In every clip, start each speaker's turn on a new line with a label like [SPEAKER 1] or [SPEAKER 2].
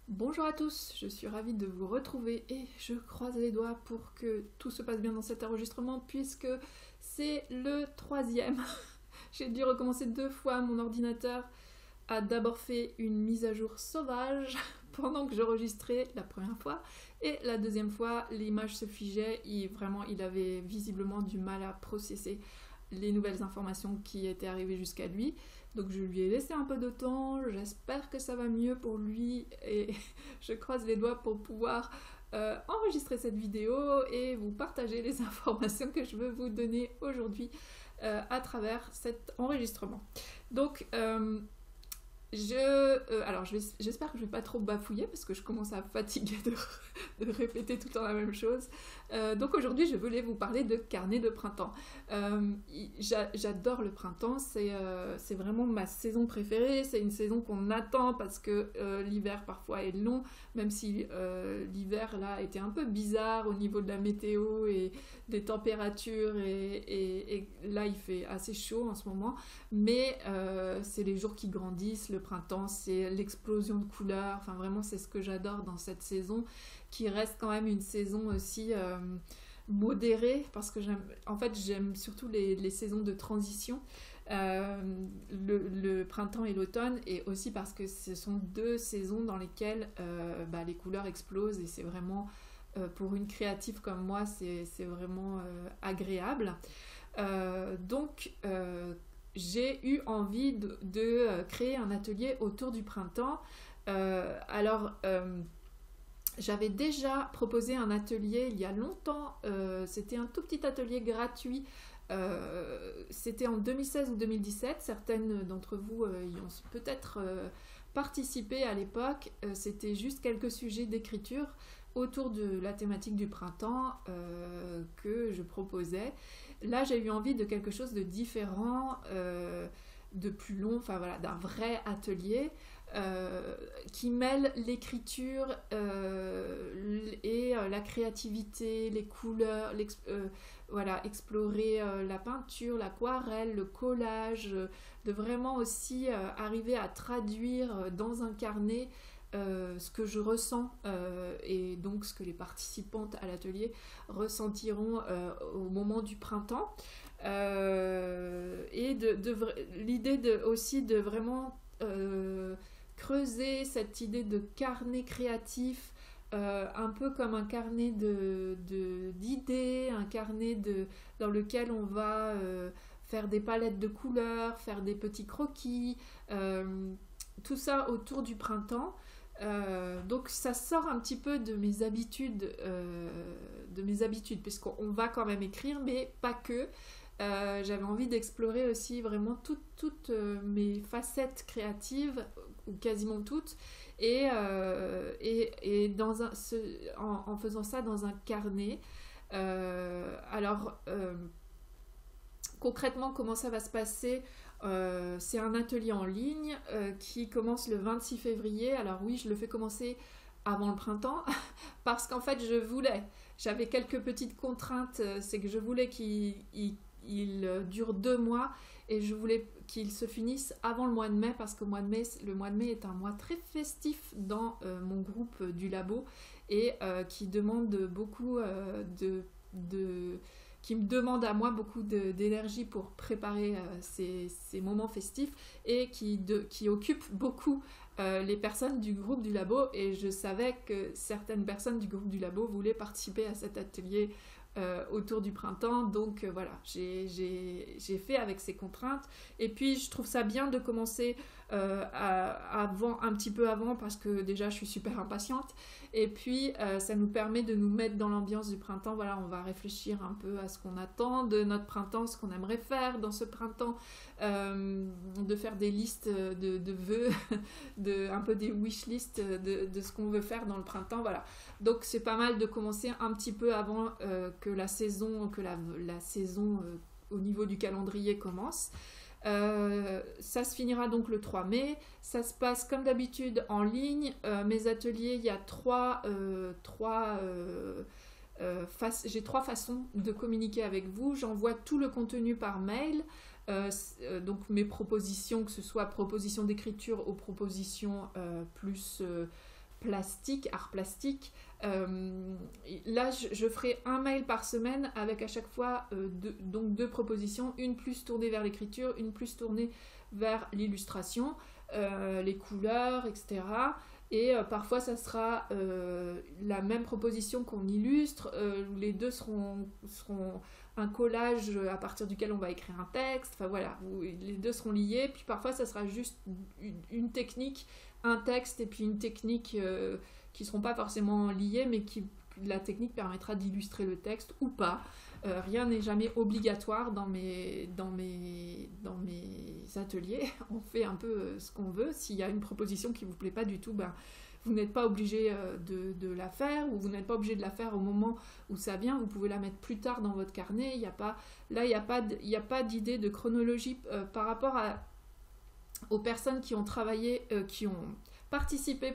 [SPEAKER 1] Bonjour à tous, je suis ravie de vous retrouver et je croise les doigts pour que tout se passe bien dans cet enregistrement puisque c'est le troisième. J'ai dû recommencer 2 fois, mon ordinateur a d'abord fait une mise à jour sauvage pendant que j'enregistrais la première fois et la deuxième fois l'image se figeait et vraiment il avait visiblement du mal à processer les nouvelles informations qui étaient arrivées jusqu'à lui. Donc je lui ai laissé un peu de temps, j'espère que ça va mieux pour lui et je croise les doigts pour pouvoir enregistrer cette vidéo et vous partager les informations que je veux vous donner aujourd'hui à travers cet enregistrement. Donc j'espère que je vais pas trop bafouiller parce que je commence à fatiguer de répéter tout le temps la même chose. Donc aujourd'hui, je voulais vous parler de carnet de printemps. J'adore le printemps, c'est vraiment ma saison préférée. C'est une saison qu'on attend parce que l'hiver parfois est long, même si l'hiver là était un peu bizarre au niveau de la météo et des températures et là il fait assez chaud en ce moment. Mais c'est les jours qui grandissent, le printemps, c'est l'explosion de couleurs. Enfin, vraiment, c'est ce que j'adore dans cette saison, qui reste quand même une saison aussi modérée, parce que j'aime surtout les saisons de transition, le printemps et l'automne, et aussi parce que ce sont 2 saisons dans lesquelles les couleurs explosent, et c'est vraiment, pour une créative comme moi, c'est vraiment agréable. Donc, j'ai eu envie de créer un atelier autour du printemps. J'avais déjà proposé un atelier il y a longtemps, c'était un tout petit atelier gratuit, c'était en 2016 ou 2017, certaines d'entre vous y ont peut-être participé à l'époque, c'était juste quelques sujets d'écriture autour de la thématique du printemps que je proposais. Là, j'ai eu envie de quelque chose de différent, de plus long, enfin voilà, d'un vrai atelier qui mêle l'écriture et la créativité, les couleurs, voilà, explorer la peinture, l'aquarelle, le collage, de vraiment aussi arriver à traduire dans un carnet ce que je ressens et donc ce que les participantes à l'atelier ressentiront au moment du printemps. L'idée aussi de vraiment creuser cette idée de carnet créatif, un peu comme un carnet d'idées, un carnet dans lequel on va faire des palettes de couleurs, faire des petits croquis, tout ça autour du printemps. Donc ça sort un petit peu de mes habitudes, puisqu'on va quand même écrire, mais pas que. J'avais envie d'explorer aussi vraiment toutes mes facettes créatives, ou quasiment toutes, et en faisant ça dans un carnet. Concrètement, comment ça va se passer? C'est un atelier en ligne qui commence le 26 février. Alors oui, je le fais commencer avant le printemps parce qu'en fait, j'avais quelques petites contraintes. C'est que je voulais qu'il dure 2 mois et je voulais qu'il se finisse avant le mois de mai parce que le mois de mai est un mois très festif dans mon groupe du labo et qui demande beaucoup qui me demande à moi beaucoup d'énergie pour préparer ces moments festifs et qui occupe beaucoup les personnes du groupe du labo, et je savais que certaines personnes du groupe du labo voulaient participer à cet atelier autour du printemps, donc voilà, j'ai fait avec ces contraintes, et puis je trouve ça bien de commencer un petit peu avant, parce que déjà je suis super impatiente, et puis ça nous permet de nous mettre dans l'ambiance du printemps. Voilà, on va réfléchir un peu à ce qu'on attend de notre printemps, ce qu'on aimerait faire dans ce printemps, de faire des listes de vœux, un peu des wish lists de ce qu'on veut faire dans le printemps, voilà. Donc c'est pas mal de commencer un petit peu avant que la saison au niveau du calendrier commence. Ça se finira donc le 3 mai. Ça se passe comme d'habitude en ligne. Mes ateliers, il y a j'ai 3 façons de communiquer avec vous. J'envoie tout le contenu par mail. Donc mes propositions, que ce soit propositions d'écriture ou propositions plus plastique, art plastique. Là, je ferai un mail par semaine avec à chaque fois donc deux propositions, une plus tournée vers l'écriture, une plus tournée vers l'illustration, les couleurs, etc. Et parfois, ça sera la même proposition qu'on illustre. Les deux seront un collage à partir duquel on va écrire un texte. Enfin voilà, les deux seront liés. Puis parfois, ça sera juste une technique, un texte et puis une technique qui ne seront pas forcément liées, mais la technique permettra d'illustrer le texte ou pas. Rien n'est jamais obligatoire dans mes ateliers. On fait un peu ce qu'on veut. S'il y a une proposition qui ne vous plaît pas du tout, vous n'êtes pas obligé de la faire, ou vous n'êtes pas obligé de la faire au moment où ça vient. Vous pouvez la mettre plus tard dans votre carnet. Il n'y a pas d'idée de chronologie par rapport aux personnes qui ont travaillé, qui ont participé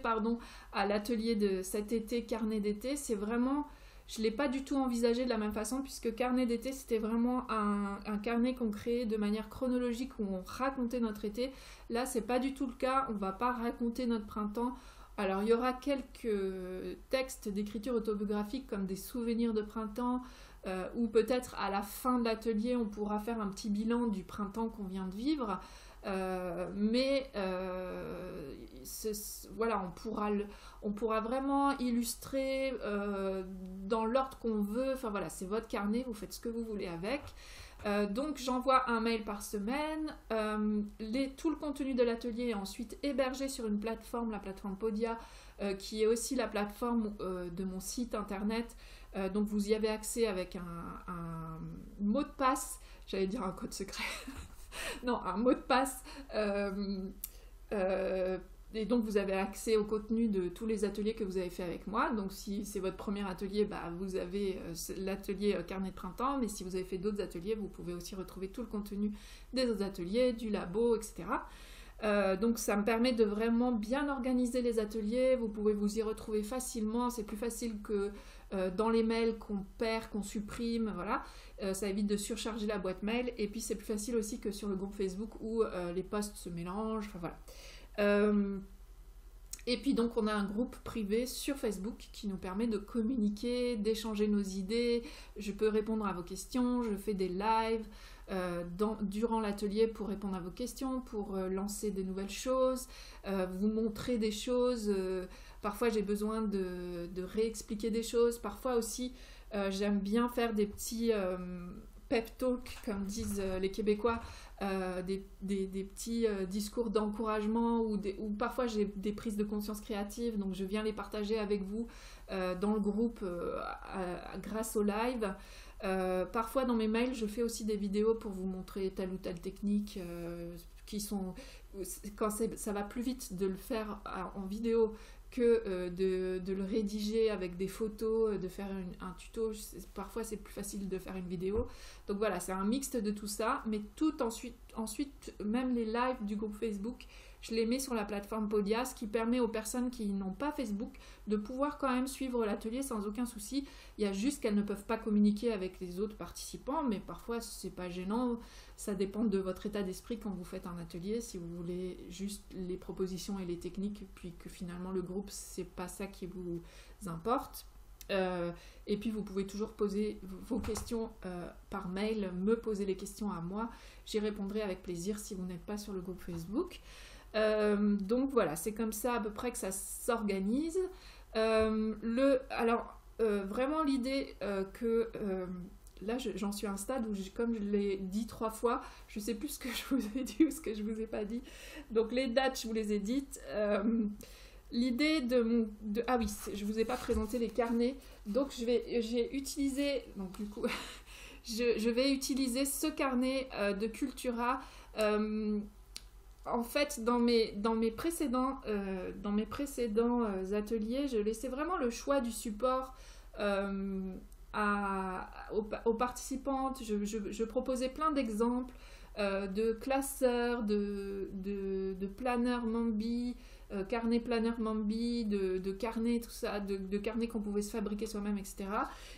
[SPEAKER 1] à l'atelier de cet été, carnet d'été. C'est vraiment... Je ne l'ai pas du tout envisagé de la même façon, puisque carnet d'été, c'était vraiment un carnet qu'on créait de manière chronologique, où on racontait notre été. Là, c'est pas du tout le cas. On ne va pas raconter notre printemps. Alors, il y aura quelques textes d'écriture autobiographique, comme des souvenirs de printemps, ou peut-être à la fin de l'atelier, on pourra faire un petit bilan du printemps qu'on vient de vivre. Voilà, on pourra vraiment illustrer dans l'ordre qu'on veut. Enfin voilà, c'est votre carnet, vous faites ce que vous voulez avec. Donc j'envoie un mail par semaine. Tout le contenu de l'atelier est ensuite hébergé sur une plateforme, la plateforme Podia, qui est aussi la plateforme de mon site internet. Donc vous y avez accès avec un mot de passe, j'allais dire un code secret. Non, un mot de passe. Et donc vous avez accès au contenu de tous les ateliers que vous avez fait avec moi. Donc si c'est votre premier atelier, vous avez l'atelier carnet de printemps. Mais si vous avez fait d'autres ateliers, vous pouvez aussi retrouver tout le contenu des autres ateliers, du labo, etc. Donc ça me permet de vraiment bien organiser les ateliers. Vous pouvez vous y retrouver facilement. C'est plus facile que dans les mails qu'on perd, qu'on supprime, voilà. Ça évite de surcharger la boîte mail. Et puis c'est plus facile aussi que sur le groupe Facebook où les posts se mélangent. Enfin voilà. Et puis donc on a un groupe privé sur Facebook qui nous permet de communiquer, d'échanger nos idées. Je peux répondre à vos questions. Je fais des lives durant l'atelier pour répondre à vos questions, pour lancer des nouvelles choses, vous montrer des choses. Parfois j'ai besoin de réexpliquer des choses. Parfois aussi j'aime bien faire des petits pep talk, comme disent les Québécois, des petits discours d'encouragement ou parfois j'ai des prises de conscience créatives, donc je viens les partager avec vous dans le groupe grâce au live. Parfois dans mes mails je fais aussi des vidéos pour vous montrer telle ou telle technique qui sont... Quand ça va plus vite de le faire en vidéo que de le rédiger avec des photos, de faire un tuto. Parfois c'est plus facile de faire une vidéo. Donc voilà, c'est un mixte de tout ça, mais tout ensuite même les lives du groupe Facebook, je les mets sur la plateforme Podia, ce qui permet aux personnes qui n'ont pas Facebook de pouvoir quand même suivre l'atelier sans aucun souci. Il y a juste qu'elles ne peuvent pas communiquer avec les autres participants, mais parfois c'est pas gênant. Ça dépend de votre état d'esprit quand vous faites un atelier, si vous voulez juste les propositions et les techniques, puis que finalement le groupe, c'est pas ça qui vous importe. Et puis vous pouvez toujours poser vos questions par mail, me poser les questions à moi. J'y répondrai avec plaisir si vous n'êtes pas sur le groupe Facebook. Donc voilà, c'est comme ça à peu près que ça s'organise. Vraiment l'idée que... là, j'en suis à un stade où, comme je l'ai dit 3 fois, je ne sais plus ce que je vous ai dit ou ce que je ne vous ai pas dit. Donc, les dates, je vous les ai dites. L'idée ah oui, je ne vous ai pas présenté les carnets. Donc, j'ai utilisé... Donc, du coup, je vais utiliser ce carnet de Cultura. En fait, dans mes précédents ateliers, je laissais vraiment le choix du support aux participantes. Je proposais plein d'exemples de classeurs, de planeurs Mambi, carnet planeur Mambi, de carnet, tout ça, de carnet qu'on pouvait se fabriquer soi-même, etc.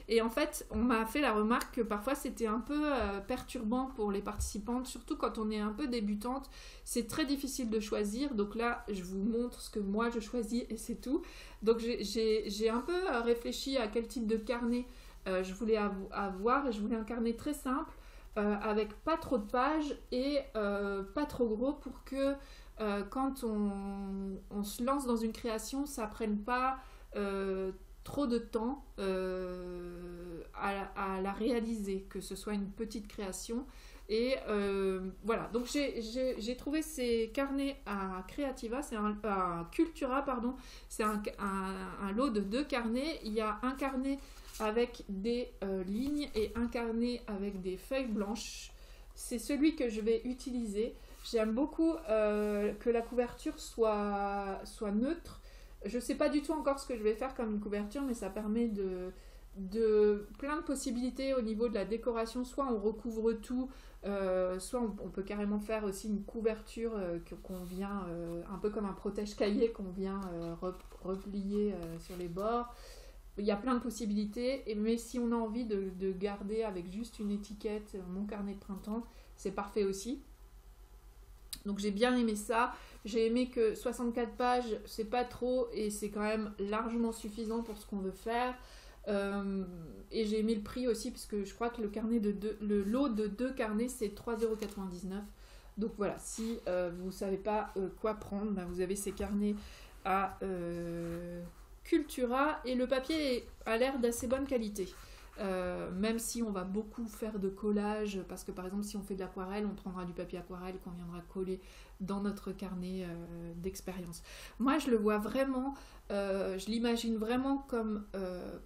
[SPEAKER 1] Et en fait, on m'a fait la remarque que parfois c'était un peu perturbant pour les participantes, surtout quand on est un peu débutante. C'est très difficile de choisir. Donc là, je vous montre ce que moi je choisis et c'est tout. Donc j'ai un peu réfléchi à quel type de carnet je voulais avoir. Et je voulais un carnet très simple, avec pas trop de pages et pas trop gros pour que quand on se lance dans une création, ça prenne pas trop de temps à la réaliser, que ce soit une petite création. Et voilà, donc j'ai trouvé ces carnets à Creativa, c'est à Cultura, pardon, c'est un lot de 2 carnets. Il y a un carnet avec des lignes et un carnet avec des feuilles blanches. C'est celui que je vais utiliser. J'aime beaucoup que la couverture soit neutre. Je ne sais pas du tout encore ce que je vais faire comme couverture, mais ça permet de plein de possibilités au niveau de la décoration. Soit on recouvre tout, soit on peut carrément faire aussi une couverture qu'on vient, un peu comme un protège-cahier qu'on vient replier sur les bords. Il y a plein de possibilités, mais si on a envie de garder avec juste une étiquette mon carnet de printemps, c'est parfait aussi. Donc j'ai bien aimé ça. J'ai aimé que 64 pages, c'est pas trop et c'est quand même largement suffisant pour ce qu'on veut faire. Et j'ai aimé le prix aussi parce que je crois que le lot de 2 carnets c'est 3,99 €. Donc voilà, si vous savez pas quoi prendre, ben vous avez ces carnets à Cultura et le papier a l'air d'assez bonne qualité. Même si on va beaucoup faire de collage, parce que par exemple si on fait de l'aquarelle, on prendra du papier aquarelle qu'on viendra coller dans notre carnet d'expérience. Moi je le vois vraiment, je l'imagine vraiment comme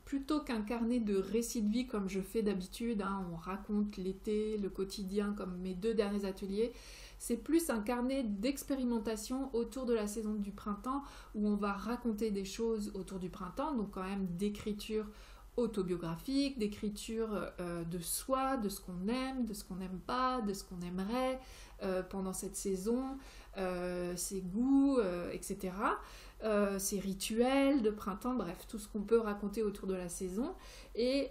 [SPEAKER 1] plutôt qu'un carnet de récits de vie comme je fais d'habitude, hein, on raconte l'été, le quotidien comme mes 2 derniers ateliers. C'est plus un carnet d'expérimentation autour de la saison du printemps où on va raconter des choses autour du printemps, donc quand même d'écriture autobiographique, d'écriture de soi, de ce qu'on aime, de ce qu'on n'aime pas, de ce qu'on aimerait pendant cette saison, ses goûts, etc. Ses rituels de printemps, bref, tout ce qu'on peut raconter autour de la saison. Et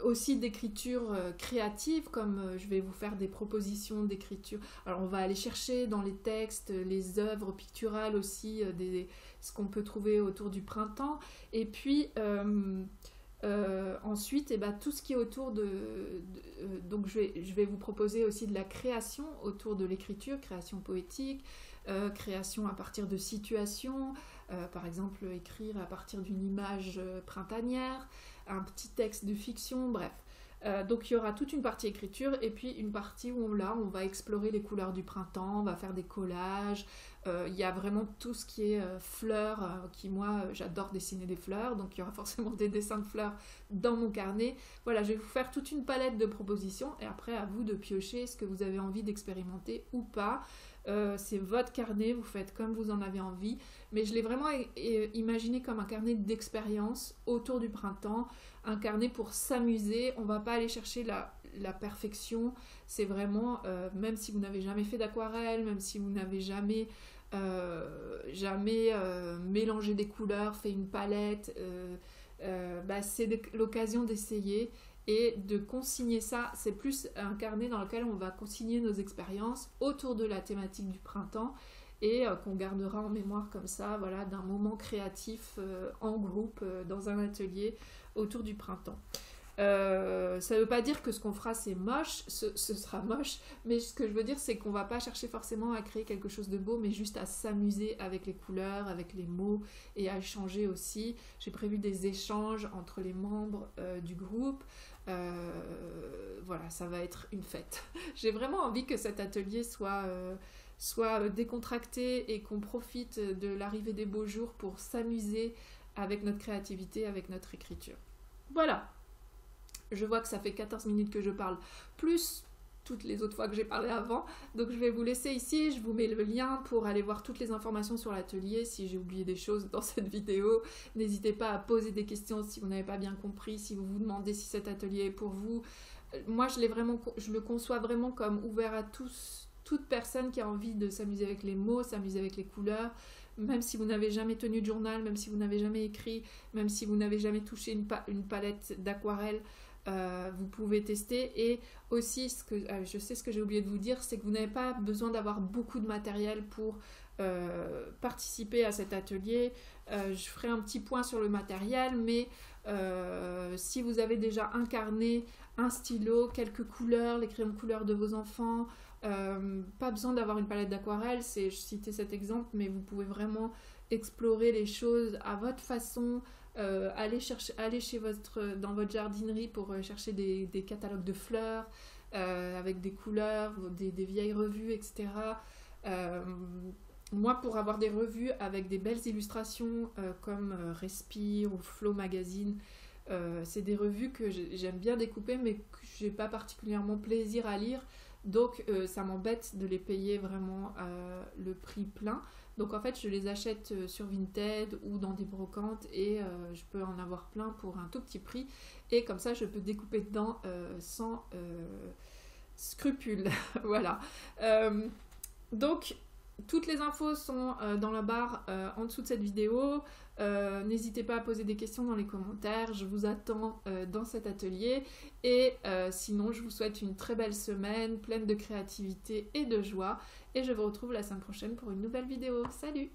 [SPEAKER 1] aussi d'écriture créative, comme je vais vous faire des propositions d'écriture. Alors on va aller chercher dans les textes, les œuvres picturales aussi, ce qu'on peut trouver autour du printemps. Et puis ensuite, tout ce qui est autour donc je vais vous proposer aussi de la création autour de l'écriture, création poétique, création à partir de situations, par exemple écrire à partir d'une image printanière, un petit texte de fiction, bref. Donc il y aura toute une partie écriture et puis une partie où on va explorer les couleurs du printemps, on va faire des collages. Il y a vraiment tout ce qui est fleurs, qui moi j'adore dessiner des fleurs, donc il y aura forcément des dessins de fleurs dans mon carnet. Voilà, je vais vous faire toute une palette de propositions et après à vous de piocher ce que vous avez envie d'expérimenter ou pas. C'est votre carnet, vous faites comme vous en avez envie, mais je l'ai vraiment imaginé comme un carnet d'expérience autour du printemps, un carnet pour s'amuser. On va pas aller chercher la perfection, c'est vraiment, même si vous n'avez jamais fait d'aquarelle, même si vous n'avez jamais mélangé des couleurs, fait une palette, c'est l'occasion d'essayer et de consigner ça. C'est plus un carnet dans lequel on va consigner nos expériences autour de la thématique du printemps et qu'on gardera en mémoire comme ça, voilà, d'un moment créatif en groupe dans un atelier autour du printemps. Ça ne veut pas dire que ce qu'on fera c'est moche, ce sera moche, mais ce que je veux dire c'est qu'on va pas chercher forcément à créer quelque chose de beau, mais juste à s'amuser avec les couleurs, avec les mots et à échanger aussi. J'ai prévu des échanges entre les membres du groupe. Voilà, ça va être une fête. J'ai vraiment envie que cet atelier soit décontracté et qu'on profite de l'arrivée des beaux jours pour s'amuser avec notre créativité, avec notre écriture. Voilà. Je vois que ça fait 14 minutes que je parle, plus toutes les autres fois que j'ai parlé avant. Donc je vais vous laisser ici, je vous mets le lien pour aller voir toutes les informations sur l'atelier. Si j'ai oublié des choses dans cette vidéo, n'hésitez pas à poser des questions si vous n'avez pas bien compris, si vous vous demandez si cet atelier est pour vous. Moi je le conçois vraiment comme ouvert à tous, toute personne qui a envie de s'amuser avec les mots, s'amuser avec les couleurs, même si vous n'avez jamais tenu de journal, même si vous n'avez jamais écrit, même si vous n'avez jamais touché une palette d'aquarelle, vous pouvez tester. Et aussi, je sais ce que j'ai oublié de vous dire, c'est que vous n'avez pas besoin d'avoir beaucoup de matériel pour participer à cet atelier. Je ferai un petit point sur le matériel, mais si vous avez déjà un carnet, un stylo, quelques couleurs, les crayons de couleur de vos enfants, pas besoin d'avoir une palette d'aquarelle, je citais cet exemple, mais vous pouvez vraiment explorer les choses à votre façon, aller dans votre jardinerie pour chercher des catalogues de fleurs avec des couleurs, des vieilles revues, etc. Moi, pour avoir des revues avec des belles illustrations comme Respire ou Flow Magazine, c'est des revues que j'aime bien découper, mais que j'ai pas particulièrement plaisir à lire. Donc ça m'embête de les payer vraiment le prix plein. Donc en fait je les achète sur Vinted ou dans des brocantes et je peux en avoir plein pour un tout petit prix. Et comme ça je peux découper dedans sans scrupule. Voilà. Donc toutes les infos sont dans la barre en dessous de cette vidéo. N'hésitez pas à poser des questions dans les commentaires, je vous attends dans cet atelier et sinon je vous souhaite une très belle semaine pleine de créativité et de joie et je vous retrouve la semaine prochaine pour une nouvelle vidéo. Salut!